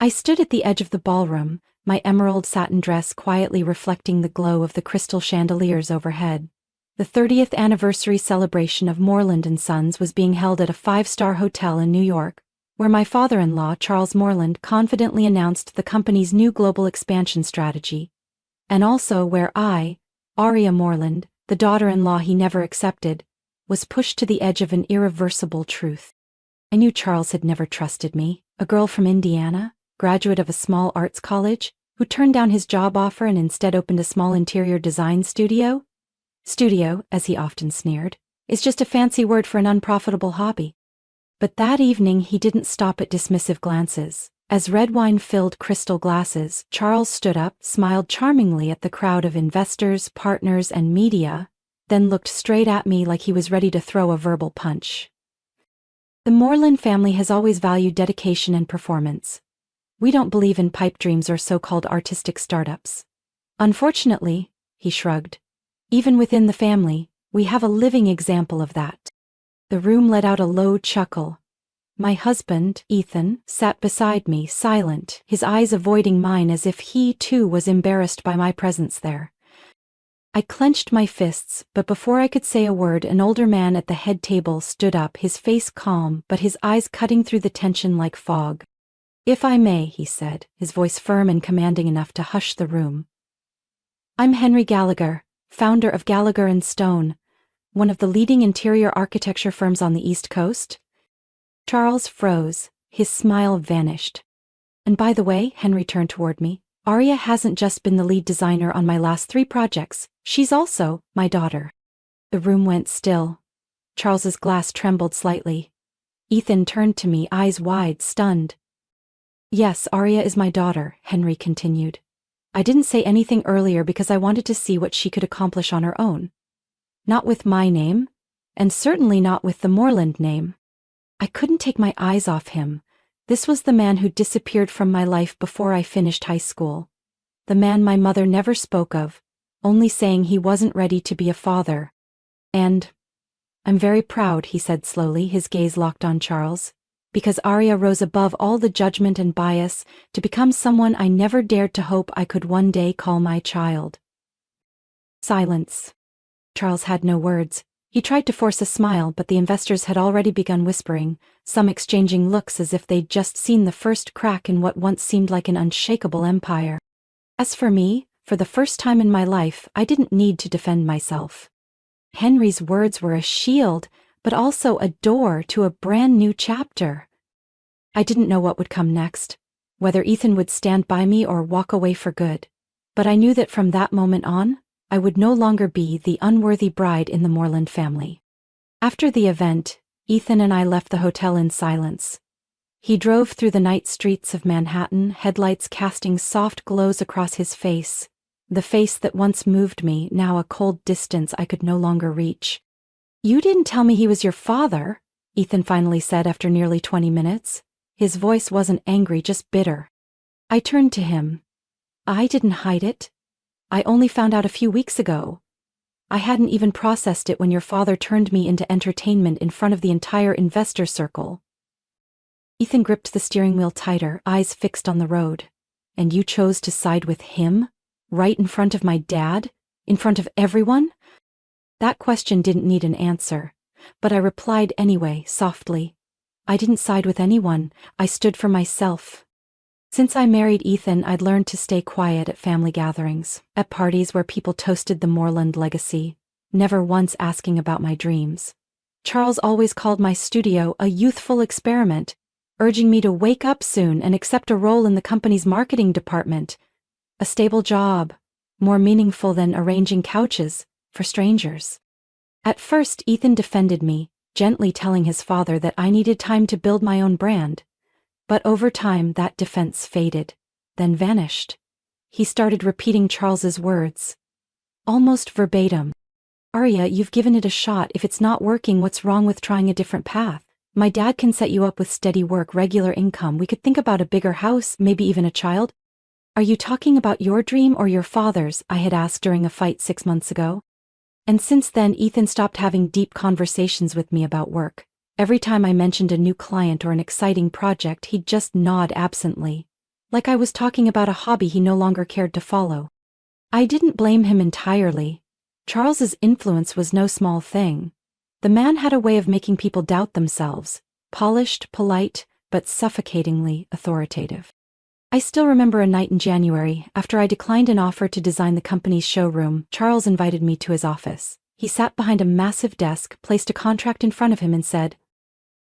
I stood at the edge of the ballroom, my emerald satin dress quietly reflecting the glow of the crystal chandeliers overhead. The 30th anniversary celebration of Moreland & Sons was being held at a five-star hotel in New York, where my father-in-law, Charles Moreland, confidently announced the company's new global expansion strategy, and also where I, Aria Moreland, the daughter-in-law he never accepted, was pushed to the edge of an irreversible truth. I knew Charles had never trusted me, a girl from Indiana, graduate of a small arts college, who turned down his job offer and instead opened a small interior design studio. Studio, as he often sneered, is just a fancy word for an unprofitable hobby. But that evening he didn't stop at dismissive glances. As red wine filled crystal glasses, Charles stood up, smiled charmingly at the crowd of investors, partners, and media, then looked straight at me like he was ready to throw a verbal punch. The Moreland family has always valued dedication and performance. We don't believe in pipe dreams or so-called artistic startups. Unfortunately, he shrugged, even within the family, we have a living example of that. The room let out a low chuckle. My husband, Ethan, sat beside me, silent, his eyes avoiding mine as if he, too, was embarrassed by my presence there. I clenched my fists, but before I could say a word, an older man at the head table stood up, his face calm, but his eyes cutting through the tension like fog. "If I may," he said, his voice firm and commanding enough to hush the room. "I'm Henry Gallagher, founder of Gallagher & Stone, one of the leading interior architecture firms on the East Coast." Charles froze, his smile vanished. "And by the way," Henry turned toward me, "Aria hasn't just been the lead designer on my last 3 projects, she's also my daughter." The room went still. Charles's glass trembled slightly. Ethan turned to me, eyes wide, stunned. "Yes, Aria is my daughter," Henry continued. "I didn't say anything earlier because I wanted to see what she could accomplish on her own. Not with my name, and certainly not with the Moreland name." I couldn't take my eyes off him. This was the man who disappeared from my life before I finished high school. The man my mother never spoke of, only saying he wasn't ready to be a father. And "I'm very proud," he said slowly, his gaze locked on Charles, "because Aria rose above all the judgment and bias to become someone I never dared to hope I could one day call my child." Silence. Charles had no words. He tried to force a smile, but the investors had already begun whispering, some exchanging looks as if they'd just seen the first crack in what once seemed like an unshakable empire. As for me, for the first time in my life, I didn't need to defend myself. Henry's words were a shield, but also a door to a brand new chapter. I didn't know what would come next, whether Ethan would stand by me or walk away for good, but I knew that from that moment on, I would no longer be the unworthy bride in the Moreland family. After the event, Ethan and I left the hotel in silence. He drove through the night streets of Manhattan, headlights casting soft glows across his face, the face that once moved me, now a cold distance I could no longer reach. "You didn't tell me he was your father," Ethan finally said after nearly 20 minutes. His voice wasn't angry, just bitter. I turned to him. "I didn't hide it. I only found out a few weeks ago. I hadn't even processed it when your father turned me into entertainment in front of the entire investor circle." Ethan gripped the steering wheel tighter, eyes fixed on the road. "And you chose to side with him? Right in front of my dad? In front of everyone?" That question didn't need an answer, but I replied anyway, softly. "I didn't side with anyone, I stood for myself." Since I married Ethan, I'd learned to stay quiet at family gatherings, at parties where people toasted the Moreland legacy, never once asking about my dreams. Charles always called my studio a youthful experiment, urging me to wake up soon and accept a role in the company's marketing department. A stable job, more meaningful than arranging couches for strangers. At first, Ethan defended me, gently telling his father that I needed time to build my own brand. But over time that defense faded, then vanished. He started repeating Charles's words, almost verbatim. "Aria, you've given it a shot. If it's not working, what's wrong with trying a different path? My dad can set you up with steady work, regular income. We could think about a bigger house, maybe even a child." "Are you talking about your dream or your father's?" I had asked during a fight 6 months ago. And since then, Ethan stopped having deep conversations with me about work. Every time I mentioned a new client or an exciting project, he'd just nod absently. like I was talking about a hobby he no longer cared to follow. I didn't blame him entirely. Charles's influence was no small thing. The man had a way of making people doubt themselves, polished, polite, but suffocatingly authoritative. I still remember a night in January, after I declined an offer to design the company's showroom. Charles invited me to his office. He sat behind a massive desk, placed a contract in front of him and said,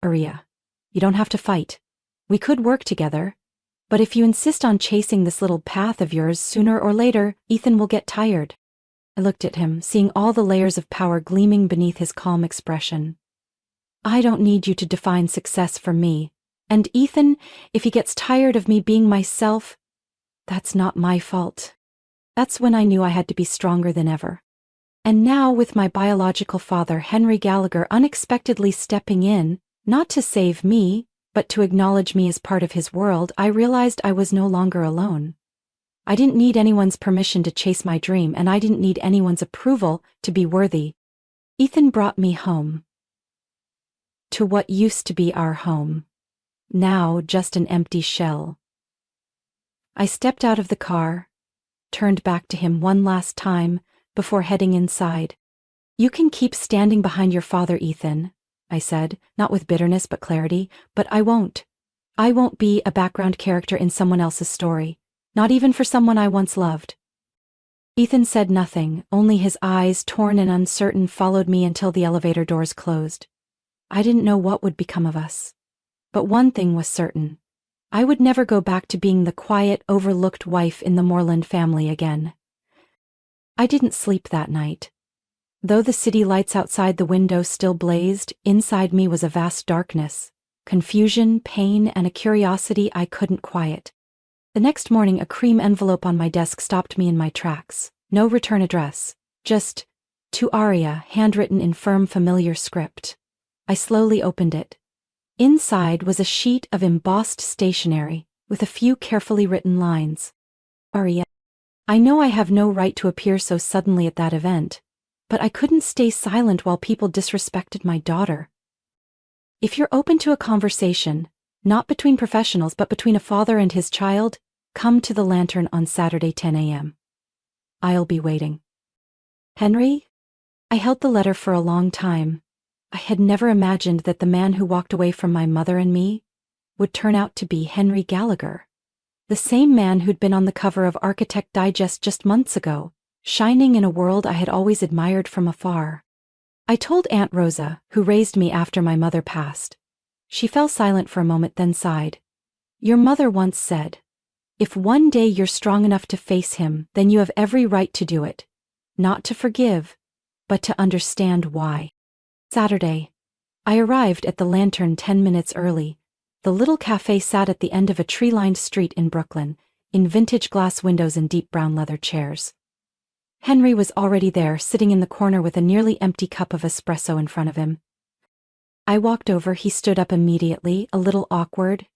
"Aria, you don't have to fight. We could work together. But if you insist on chasing this little path of yours, sooner or later, Ethan will get tired." I looked at him, seeing all the layers of power gleaming beneath his calm expression. "I don't need you to define success for me. And Ethan, if he gets tired of me being myself, that's not my fault." That's when I knew I had to be stronger than ever. And now, with my biological father, Henry Gallagher, unexpectedly stepping in, not to save me, but to acknowledge me as part of his world, I realized I was no longer alone. I didn't need anyone's permission to chase my dream, and I didn't need anyone's approval to be worthy. Ethan brought me home. To what used to be our home. Now just an empty shell. I stepped out of the car, turned back to him one last time before heading inside. "You can keep standing behind your father, Ethan," I said, not with bitterness but clarity, "but I won't. I won't be a background character in someone else's story, not even for someone I once loved." Ethan said nothing, only his eyes, torn and uncertain, followed me until the elevator doors closed. I didn't know what would become of us. But one thing was certain. I would never go back to being the quiet, overlooked wife in the Moreland family again. I didn't sleep that night. Though the city lights outside the window still blazed, inside me was a vast darkness, confusion, pain, and a curiosity I couldn't quiet. The next morning, a cream envelope on my desk stopped me in my tracks. No return address. Just, "To Aria," handwritten in firm, familiar script. I slowly opened it. Inside was a sheet of embossed stationery, with a few carefully written lines. "Aria, I know I have no right to appear so suddenly at that event, but I couldn't stay silent while people disrespected my daughter. If you're open to a conversation, not between professionals but between a father and his child, come to the Lantern on Saturday 10 a.m. I'll be waiting. Henry?" I held the letter for a long time. I had never imagined that the man who walked away from my mother and me would turn out to be Henry Gallagher, the same man who'd been on the cover of Architect Digest just months ago, shining in a world I had always admired from afar. I told Aunt Rosa, who raised me after my mother passed. She fell silent for a moment, then sighed. "Your mother once said, if one day you're strong enough to face him, then you have every right to do it. Not to forgive, but to understand why." Saturday. I arrived at the Lantern 10 minutes early. The little cafe sat at the end of a tree-lined street in Brooklyn, in vintage glass windows and deep brown leather chairs. Henry was already there, sitting in the corner with a nearly empty cup of espresso in front of him. I walked over. He stood up immediately, a little awkward.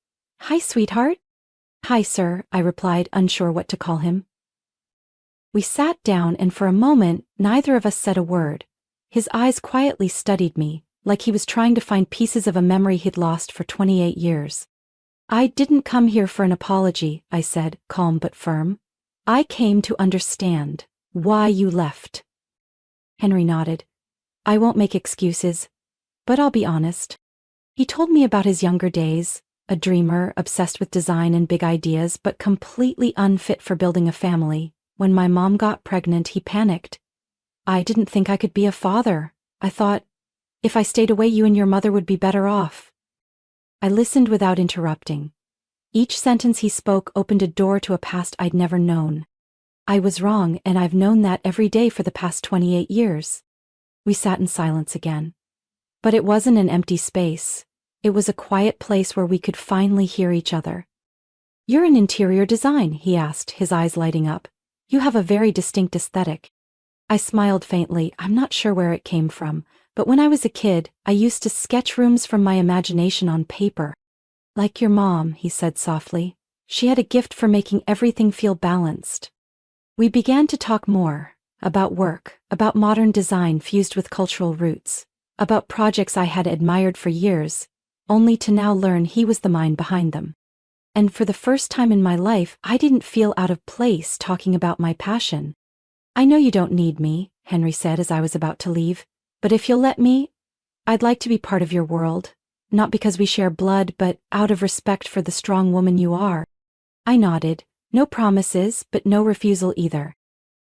"Hi, sweetheart." "Hi, sir," I replied, unsure what to call him. We sat down, and for a moment, neither of us said a word. His eyes quietly studied me, like he was trying to find pieces of a memory he'd lost for 28 years. "I didn't come here for an apology," I said, calm but firm. "I came to understand why you left." Henry nodded. "I won't make excuses, but I'll be honest." He told me about his younger days, a dreamer, obsessed with design and big ideas, but completely unfit for building a family. When my mom got pregnant, he panicked. "I didn't think I could be a father. I thought, if I stayed away, you and your mother would be better off." I listened without interrupting. Each sentence he spoke opened a door to a past I'd never known. I was wrong, and I've known that every day for the past 28 years. We sat in silence again. But it wasn't an empty space. It was a quiet place where we could finally hear each other. "You're in interior design," he asked, his eyes lighting up. "You have a very distinct aesthetic." I smiled faintly. I'm not sure where it came from, but when I was a kid, I used to sketch rooms from my imagination on paper. "Like your mom," he said softly. "She had a gift for making everything feel balanced." We began to talk more, about work, about modern design fused with cultural roots, about projects I had admired for years, only to now learn he was the mind behind them. And for the first time in my life, I didn't feel out of place talking about my passion. "I know you don't need me," Henry said as I was about to leave, "but if you'll let me, I'd like to be part of your world. Not because we share blood, but out of respect for the strong woman you are." I nodded. No promises, but no refusal either.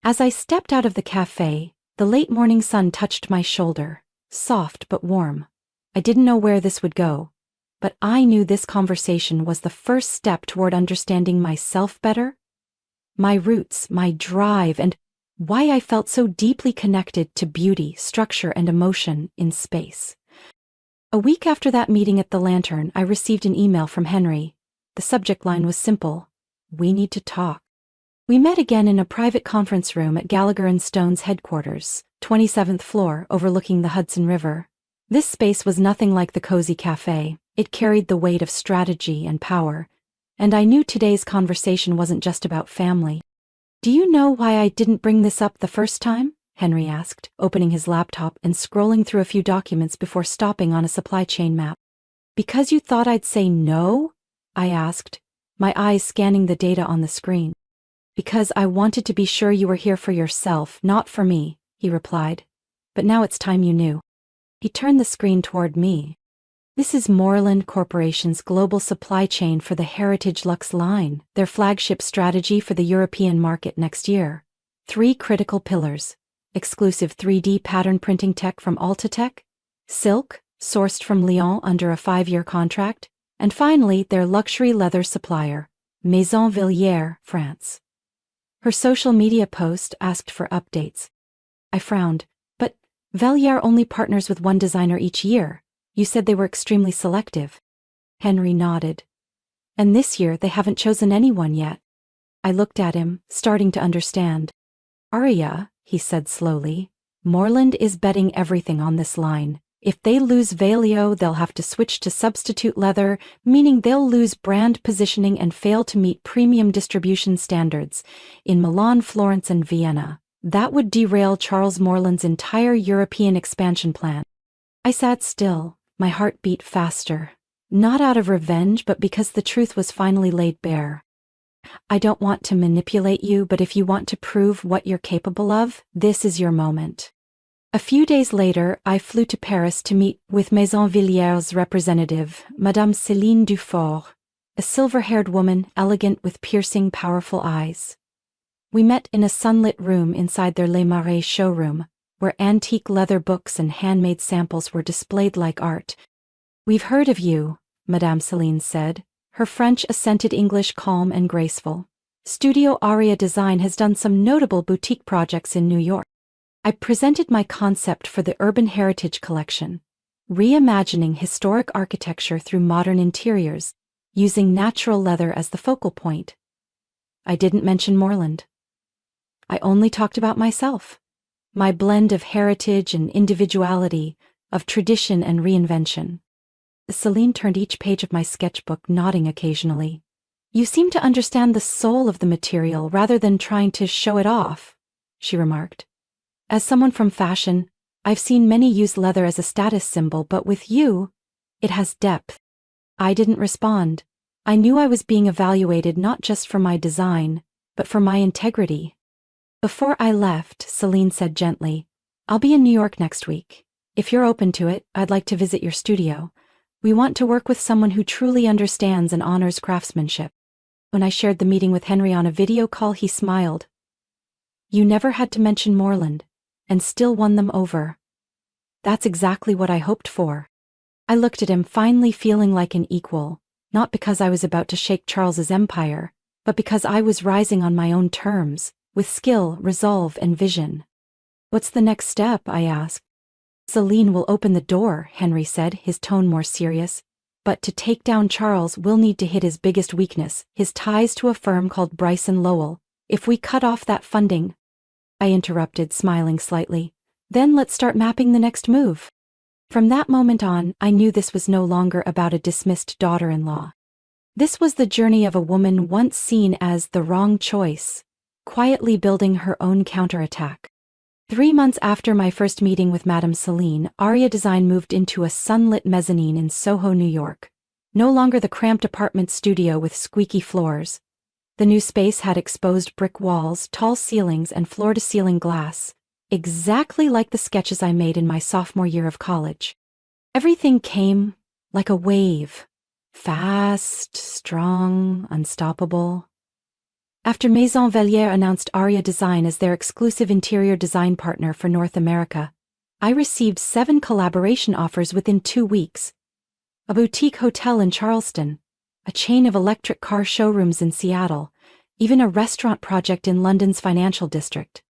As I stepped out of the cafe, the late morning sun touched my shoulder, soft but warm. I didn't know where this would go, but I knew this conversation was the first step toward understanding myself better, my roots, my drive, and why I felt so deeply connected to beauty, structure, and emotion in space. A week after that meeting at the Lantern, I received an email from Henry. The subject line was simple: "We need to talk." We met again in a private conference room at Gallagher and Stone's headquarters, 27th floor, overlooking the Hudson River. This space was nothing like the cozy cafe. It carried the weight of strategy and power, and I knew today's conversation wasn't just about family. "Do you know why I didn't bring this up the first time?" Henry asked, opening his laptop and scrolling through a few documents before stopping on a supply chain map. "Because you thought I'd say no?" I asked, my eyes scanning the data on the screen. "Because I wanted to be sure you were here for yourself, not for me," he replied. "But now it's time you knew." He turned the screen toward me. "This is Moreland Corporation's global supply chain for the Heritage Luxe line, their flagship strategy for the European market next year. 3 critical pillars: exclusive 3D pattern printing tech from Altatech, silk, sourced from Lyon under a 5-year contract, and finally their luxury leather supplier, Maison Villiers, France." Her social media post asked for updates. I frowned. "But Villiers only partners with one designer each year. You said they were extremely selective." Henry nodded. "And this year they haven't chosen anyone yet." I looked at him, starting to understand. "Aria," he said slowly, "Moreland is betting everything on this line. If they lose Valio, they'll have to switch to substitute leather, meaning they'll lose brand positioning and fail to meet premium distribution standards in Milan, Florence, and Vienna. That would derail Charles Moreland's entire European expansion plan." I sat still, my heart beat faster. Not out of revenge, but because the truth was finally laid bare. "I don't want to manipulate you, but if you want to prove what you're capable of, this is your moment." A few days later, I flew to Paris to meet with Maison Villiers' representative, Madame Céline Dufort, a silver-haired woman, elegant with piercing, powerful eyes. We met in a sunlit room inside their Les Marais showroom, where antique leather books and handmade samples were displayed like art. "We've heard of you," Madame Céline said, her French-accented English calm and graceful. "Studio Aria Design has done some notable boutique projects in New York." I presented my concept for the Urban Heritage Collection, reimagining historic architecture through modern interiors, using natural leather as the focal point. I didn't mention Moreland. I only talked about myself, my blend of heritage and individuality, of tradition and reinvention. Céline turned each page of my sketchbook, nodding occasionally. "You seem to understand the soul of the material rather than trying to show it off," she remarked. "As someone from fashion, I've seen many use leather as a status symbol, but with you, it has depth." I didn't respond. I knew I was being evaluated not just for my design, but for my integrity. Before I left, Céline said gently, "I'll be in New York next week. If you're open to it, I'd like to visit your studio. We want to work with someone who truly understands and honors craftsmanship." When I shared the meeting with Henry on a video call, he smiled. "You never had to mention Moreland, and still won them over." "That's exactly what I hoped for." I looked at him, finally feeling like an equal, not because I was about to shake Charles's empire, but because I was rising on my own terms, with skill, resolve, and vision. "What's the next step?" I asked. "Céline will open the door," Henry said, his tone more serious. "But to take down Charles, we'll need to hit his biggest weakness, his ties to a firm called Bryson Lowell. If we cut off that funding—" I interrupted, smiling slightly. "Then let's start mapping the next move." From that moment on, I knew this was no longer about a dismissed daughter-in-law. This was the journey of a woman once seen as the wrong choice, quietly building her own counterattack. 3 months after my first meeting with Madame Céline, Aria Design moved into a sunlit mezzanine in Soho, New York. No longer the cramped apartment studio with squeaky floors. The new space had exposed brick walls, tall ceilings, and floor-to-ceiling glass, exactly like the sketches I made in my sophomore year of college. Everything came like a wave. Fast, strong, unstoppable. After Maison Velliere announced Aria Design as their exclusive interior design partner for North America, I received 7 collaboration offers within 2 weeks. A boutique hotel in Charleston, a chain of electric car showrooms in Seattle, even a restaurant project in London's financial district.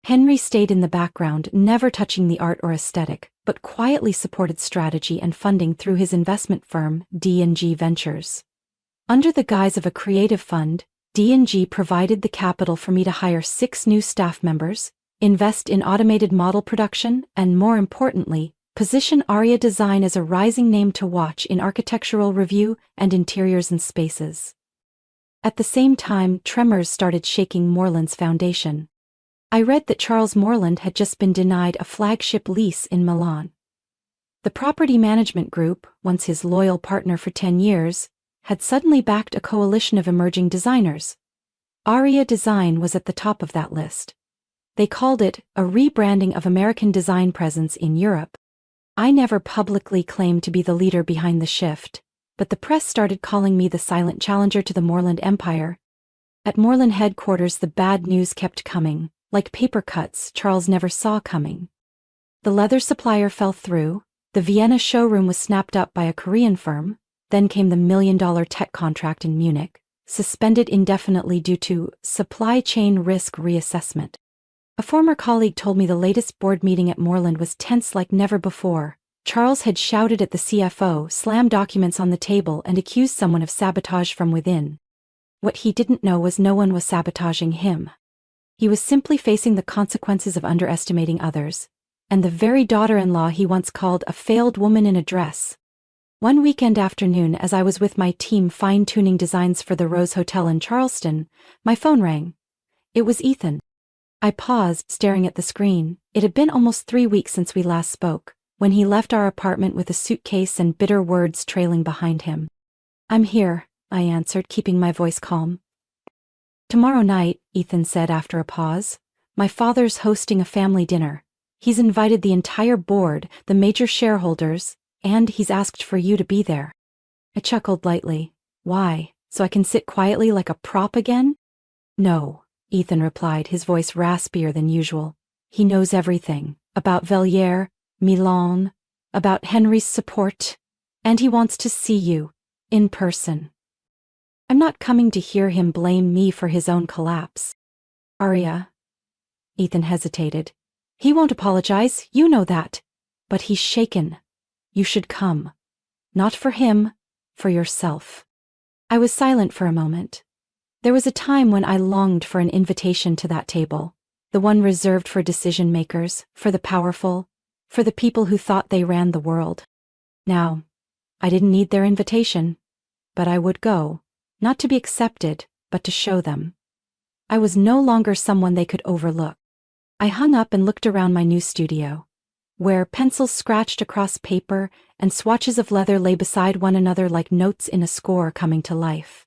Henry stayed in the background, never touching the art or aesthetic, but quietly supported strategy and funding through his investment firm, D&G Ventures. Under the guise of a creative fund, D&G provided the capital for me to hire 6 new staff members, invest in automated model production, and more importantly, position Aria Design as a rising name to watch in architectural review and interiors and spaces. At the same time, tremors started shaking Moreland's foundation. I read that Charles Moreland had just been denied a flagship lease in Milan. The property management group, once his loyal partner for 10 years, had suddenly backed a coalition of emerging designers. Aria Design was at the top of that list. They called it a rebranding of American design presence in Europe. I never publicly claimed to be the leader behind the shift, but the press started calling me the silent challenger to the Moreland empire. At Moreland headquarters, the bad news kept coming, like paper cuts Charles never saw coming. The leather supplier fell through, the Vienna showroom was snapped up by a Korean firm, then came the $1 million tech contract in Munich, suspended indefinitely due to supply chain risk reassessment. A former colleague told me the latest board meeting at Moreland was tense like never before. Charles had shouted at the CFO, slammed documents on the table, and accused someone of sabotage from within. What he didn't know was no one was sabotaging him. He was simply facing the consequences of underestimating others, and the very daughter-in-law he once called a failed woman in a dress. One weekend afternoon, as I was with my team fine-tuning designs for the Rose Hotel in Charleston, my phone rang. It was Ethan. I paused, staring at the screen. It had been almost 3 weeks since we last spoke, when he left our apartment with a suitcase and bitter words trailing behind him. "I'm here," I answered, keeping my voice calm. "Tomorrow night," Ethan said after a pause, "my father's hosting a family dinner. He's invited the entire board, the major shareholders, and he's asked for you to be there." I chuckled lightly. "Why, so I can sit quietly like a prop again?" "No," Ethan replied, his voice raspier than usual. "He knows everything, about Velliere, Milan, about Henry's support, and he wants to see you, in person." I'm not coming to hear him blame me for his own collapse. "Aria." Ethan hesitated. "He won't apologize, you know that. But he's shaken. You should come. Not for him, for yourself." I was silent for a moment. There was a time when I longed for an invitation to that table, the one reserved for decision-makers, for the powerful, for the people who thought they ran the world. Now, I didn't need their invitation, but I would go, not to be accepted, but to show them. I was no longer someone they could overlook. I hung up and looked around my new studio, where pencils scratched across paper and swatches of leather lay beside one another like notes in a score coming to life.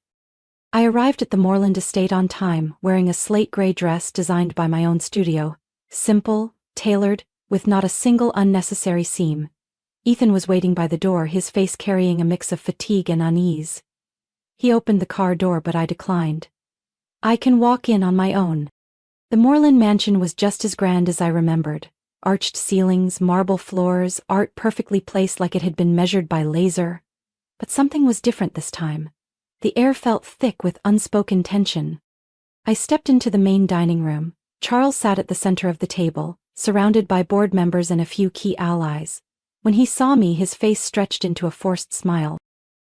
I arrived at the Moreland estate on time, wearing a slate gray dress designed by my own studio, simple, tailored, with not a single unnecessary seam. Ethan was waiting by the door, his face carrying a mix of fatigue and unease. He opened the car door, but I declined. "I can walk in on my own." The Moreland mansion was just as grand as I remembered. Arched ceilings, marble floors, art perfectly placed like it had been measured by laser. But something was different this time. The air felt thick with unspoken tension. I stepped into the main dining room. Charles sat at the center of the table, surrounded by board members and a few key allies. When he saw me, his face stretched into a forced smile.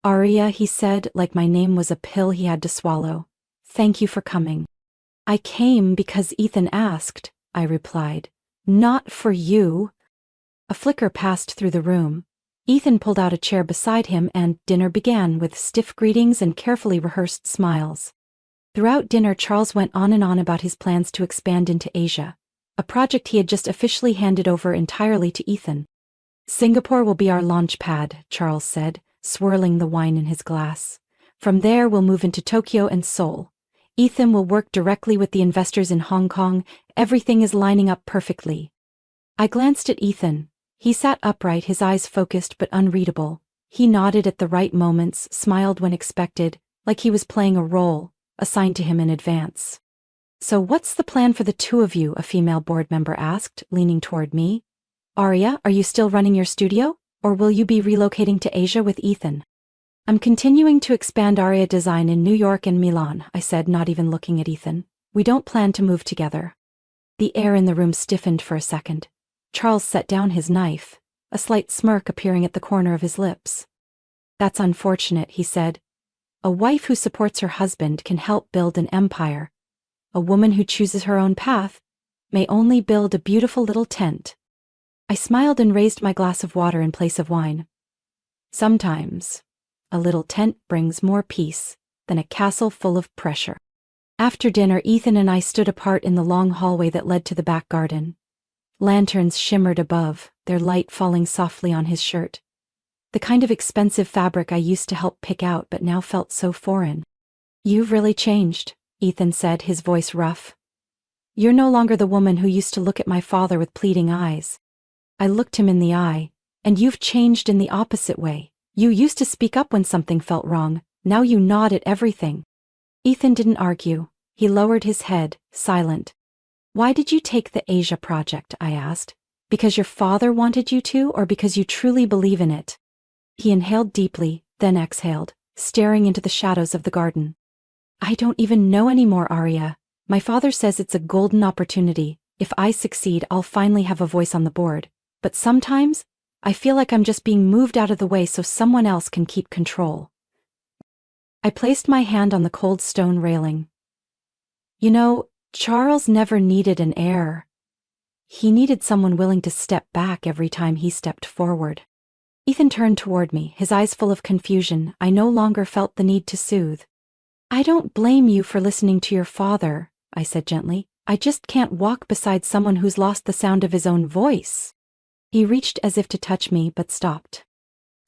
"Aria," he said, like my name was a pill he had to swallow. "Thank you for coming." "I came because Ethan asked," I replied. "Not for you." A flicker passed through the room. Ethan pulled out a chair beside him and dinner began with stiff greetings and carefully rehearsed smiles. Throughout dinner, Charles went on and on about his plans to expand into Asia, a project he had just officially handed over entirely to Ethan. "Singapore will be our launch pad," Charles said, swirling the wine in his glass. From there we'll move into Tokyo and Seoul. Ethan will work directly with the investors in Hong Kong. Everything is lining up perfectly. I glanced at Ethan. He sat upright, his eyes focused but unreadable. He nodded at the right moments, smiled when expected, like he was playing a role assigned to him in advance. So what's the plan for the two of you? A female board member asked, leaning toward me. Arya, are you still running your studio? Or will you be relocating to Asia with Ethan? I'm continuing to expand Arya Design in New York and Milan, I said, not even looking at Ethan. We don't plan to move together. The air in the room stiffened for a second. Charles set down his knife, a slight smirk appearing at the corner of his lips. That's unfortunate, he said. A wife who supports her husband can help build an empire. A woman who chooses her own path may only build a beautiful little tent. I smiled and raised my glass of water in place of wine. Sometimes, a little tent brings more peace than a castle full of pressure. After dinner, Ethan and I stood apart in the long hallway that led to the back garden. Lanterns shimmered above, their light falling softly on his shirt. The kind of expensive fabric I used to help pick out but now felt so foreign. You've really changed, Ethan said, his voice rough. You're no longer the woman who used to look at my father with pleading eyes. I looked him in the eye, and you've changed in the opposite way. You used to speak up when something felt wrong, now you nod at everything. Ethan didn't argue. He lowered his head, silent. Why did you take the Asia project? I asked. Because your father wanted you to, or because you truly believe in it? He inhaled deeply, then exhaled, staring into the shadows of the garden. I don't even know anymore, Arya. My father says it's a golden opportunity. If I succeed, I'll finally have a voice on the board. But sometimes, I feel like I'm just being moved out of the way so someone else can keep control. I placed my hand on the cold stone railing. You know, Charles never needed an heir. He needed someone willing to step back every time he stepped forward. Ethan turned toward me, his eyes full of confusion. I no longer felt the need to soothe. I don't blame you for listening to your father, I said gently. I just can't walk beside someone who's lost the sound of his own voice. He reached as if to touch me, but stopped.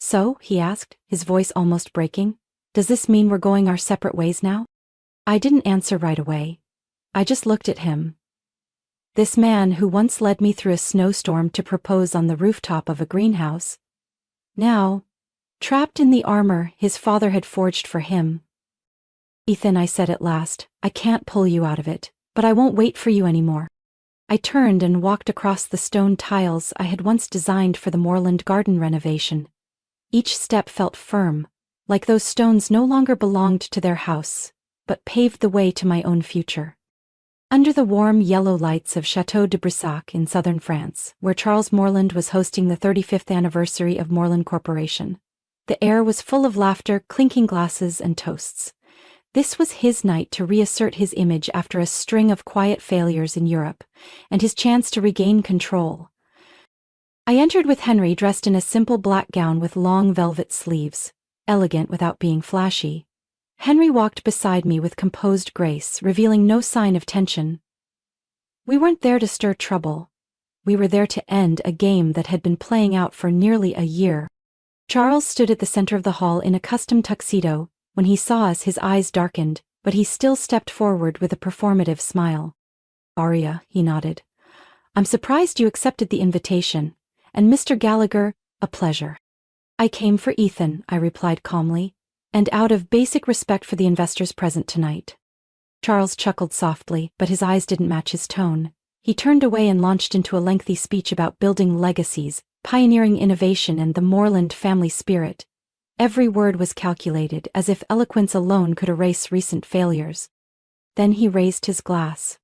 So, he asked, his voice almost breaking, does this mean we're going our separate ways now? I didn't answer right away. I just looked at him. This man who once led me through a snowstorm to propose on the rooftop of a greenhouse, now, trapped in the armor his father had forged for him. Ethan, I said at last, I can't pull you out of it, but I won't wait for you anymore. I turned and walked across the stone tiles I had once designed for the Moorland garden renovation. Each step felt firm, like those stones no longer belonged to their house, but paved the way to my own future. Under the warm yellow lights of Château de Brissac in southern France, where Charles Moorland was hosting the 35th anniversary of Moorland Corporation, the air was full of laughter, clinking glasses, and toasts. This was his night to reassert his image after a string of quiet failures in Europe, and his chance to regain control. I entered with Henry dressed in a simple black gown with long velvet sleeves, elegant without being flashy. Henry walked beside me with composed grace, revealing no sign of tension. We weren't there to stir trouble. We were there to end a game that had been playing out for nearly a year. Charles stood at the center of the hall in a custom tuxedo. When he saw us, his eyes darkened, but he still stepped forward with a performative smile. Arya, he nodded. I'm surprised you accepted the invitation. And Mr. Gallagher, a pleasure. I came for Ethan, I replied calmly, and out of basic respect for the investors present tonight. Charles chuckled softly, but his eyes didn't match his tone. He turned away and launched into a lengthy speech about building legacies, pioneering innovation, and the Moorland family spirit. Every word was calculated, as if eloquence alone could erase recent failures. Then he raised his glass.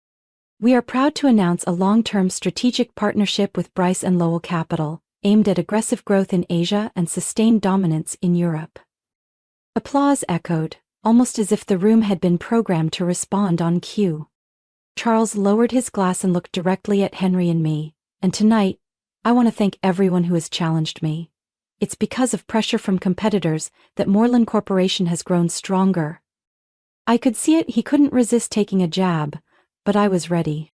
We are proud to announce a long-term strategic partnership with Bryce and Lowell Capital, aimed at aggressive growth in Asia and sustained dominance in Europe. Applause echoed, almost as if the room had been programmed to respond on cue. Charles lowered his glass and looked directly at Henry and me, and tonight, I want to thank everyone who has challenged me. It's because of pressure from competitors that Moorland Corporation has grown stronger. I could see it. He couldn't resist taking a jab, but I was ready.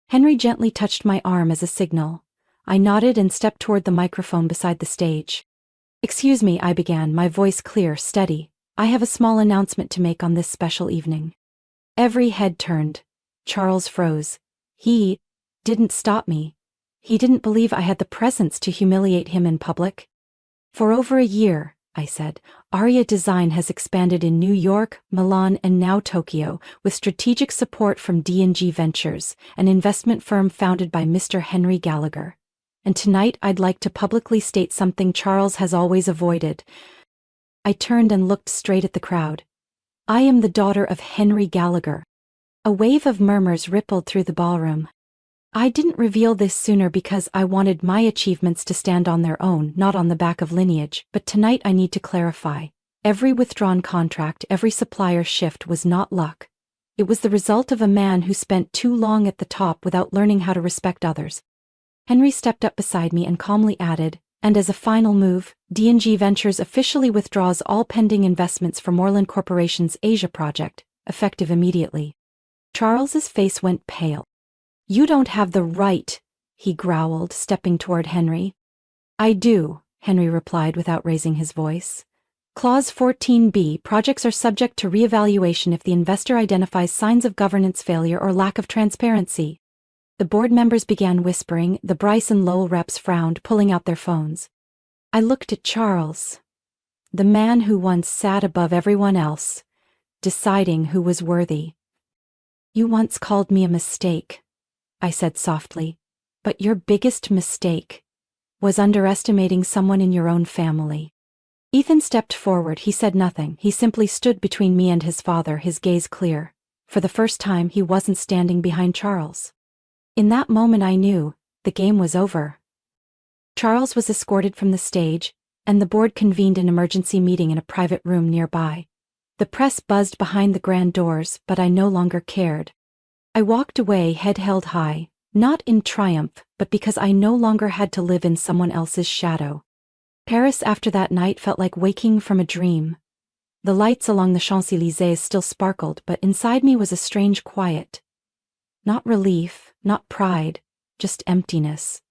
Henry gently touched my arm as a signal. I nodded and stepped toward the microphone beside the stage. Excuse me, I began, my voice clear, steady. I have a small announcement to make on this special evening. Every head turned. Charles froze. He didn't stop me. He didn't believe I had the presence to humiliate him in public. For over a year, I said, Aria Design has expanded in New York, Milan, and now Tokyo, with strategic support from D&G Ventures, an investment firm founded by Mr. Henry Gallagher. And tonight I'd like to publicly state something Charles has always avoided. I turned and looked straight at the crowd. I am the daughter of Henry Gallagher. A wave of murmurs rippled through the ballroom. I didn't reveal this sooner because I wanted my achievements to stand on their own, not on the back of lineage, but tonight I need to clarify. Every withdrawn contract, every supplier shift was not luck. It was the result of a man who spent too long at the top without learning how to respect others. Henry stepped up beside me and calmly added, and as a final move, D&G Ventures officially withdraws all pending investments for Moreland Corporation's Asia project, effective immediately. Charles's face went pale. You don't have the right, he growled, stepping toward Henry. I do, Henry replied without raising his voice. Clause 14b, projects are subject to reevaluation if the investor identifies signs of governance failure or lack of transparency. The board members began whispering, the Bryce and Lowell reps frowned, pulling out their phones. I looked at Charles, the man who once sat above everyone else, deciding who was worthy. You once called me a mistake, I said softly, but your biggest mistake was underestimating someone in your own family. Ethan stepped forward. He said nothing. He simply stood between me and his father, his gaze clear. For the first time, he wasn't standing behind Charles. In that moment I knew, the game was over. Charles was escorted from the stage, and the board convened an emergency meeting in a private room nearby. The press buzzed behind the grand doors, but I no longer cared. I walked away, head held high, not in triumph, but because I no longer had to live in someone else's shadow. Paris after that night felt like waking from a dream. The lights along the Champs-Élysées still sparkled, but inside me was a strange quiet. Not relief, not pride, just emptiness.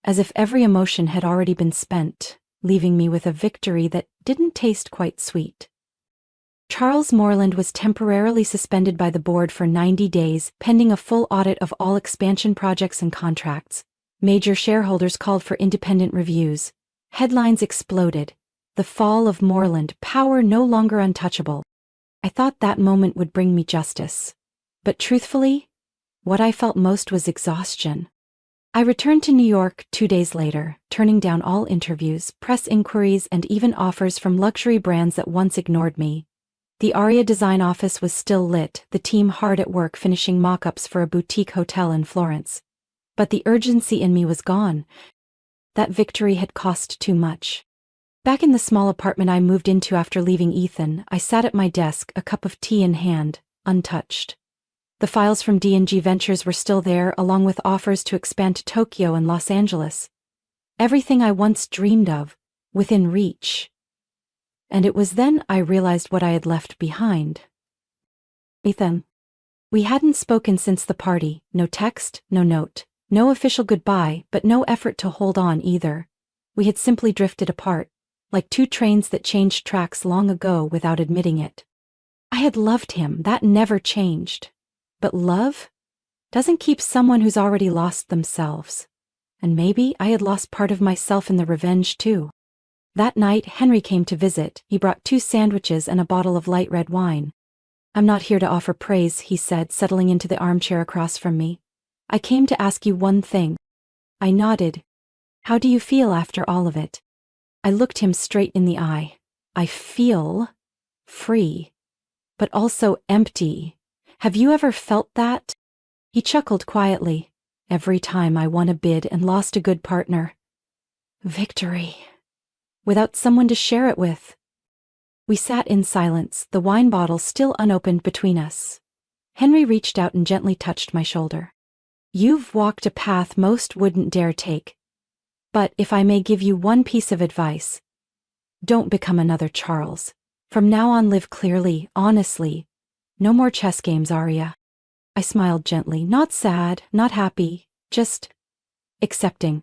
As if every emotion had already been spent, leaving me with a victory that didn't taste quite sweet. Charles Moreland was temporarily suspended by the board for 90 days, pending a full audit of all expansion projects and contracts. Major shareholders called for independent reviews. Headlines exploded. The fall of Moreland, power no longer untouchable. I thought that moment would bring me justice. But truthfully, what I felt most was exhaustion. I returned to New York 2 days later, turning down all interviews, press inquiries, and even offers from luxury brands that once ignored me. The Aria Design office was still lit, the team hard at work finishing mock-ups for a boutique hotel in Florence. But the urgency in me was gone. That victory had cost too much. Back in the small apartment I moved into after leaving Ethan, I sat at my desk, a cup of tea in hand, untouched. The files from D&G Ventures were still there, along with offers to expand to Tokyo and Los Angeles. Everything I once dreamed of, within reach. And it was then I realized what I had left behind. Ethan. We hadn't spoken since the party, no text, no note, no official goodbye, but no effort to hold on either. We had simply drifted apart, like two trains that changed tracks long ago without admitting it. I had loved him, that never changed. But love doesn't keep someone who's already lost themselves. And maybe I had lost part of myself in the revenge too. That night, Henry came to visit. He brought 2 sandwiches and a bottle of light red wine. I'm not here to offer praise, he said, settling into the armchair across from me. I came to ask you one thing. I nodded. How do you feel after all of it? I looked him straight in the eye. I feel free, but also empty. Have you ever felt that? He chuckled quietly. Every time I won a bid and lost a good partner. Victory. Without someone to share it with. We sat in silence, the wine bottle still unopened between us. Henry reached out and gently touched my shoulder. You've walked a path most wouldn't dare take. But if I may give you one piece of advice, don't become another Charles. From now on live clearly, honestly. No more chess games, Aria. I smiled gently, not sad, not happy, just accepting.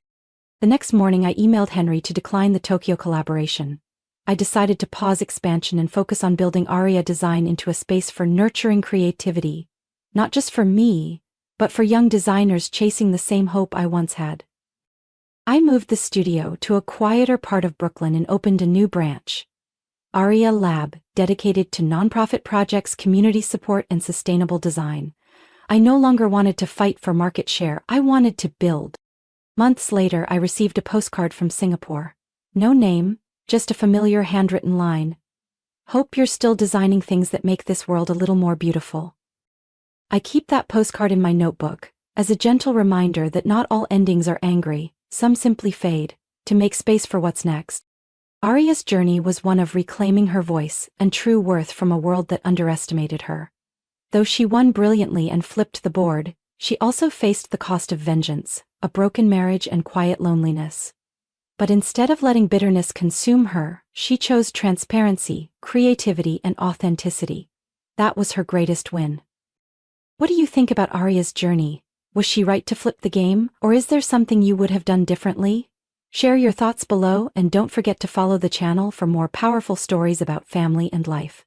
The next morning I emailed Henry to decline the Tokyo collaboration. I decided to pause expansion and focus on building Aria Design into a space for nurturing creativity, not just for me, but for young designers chasing the same hope I once had. I moved the studio to a quieter part of Brooklyn and opened a new branch, Aria Lab, dedicated to nonprofit projects, community support, and sustainable design. I no longer wanted to fight for market share, I wanted to build. Months later, I received a postcard from Singapore. No name, just a familiar handwritten line. Hope you're still designing things that make this world a little more beautiful. I keep that postcard in my notebook, as a gentle reminder that not all endings are angry, some simply fade, to make space for what's next. Aria's journey was one of reclaiming her voice and true worth from a world that underestimated her. Though she won brilliantly and flipped the board, she also faced the cost of vengeance, a broken marriage and quiet loneliness. But instead of letting bitterness consume her, she chose transparency, creativity, and authenticity. That was her greatest win. What do you think about Aria's journey? Was she right to flip the game, or is there something you would have done differently? Share your thoughts below and don't forget to follow the channel for more powerful stories about family and life.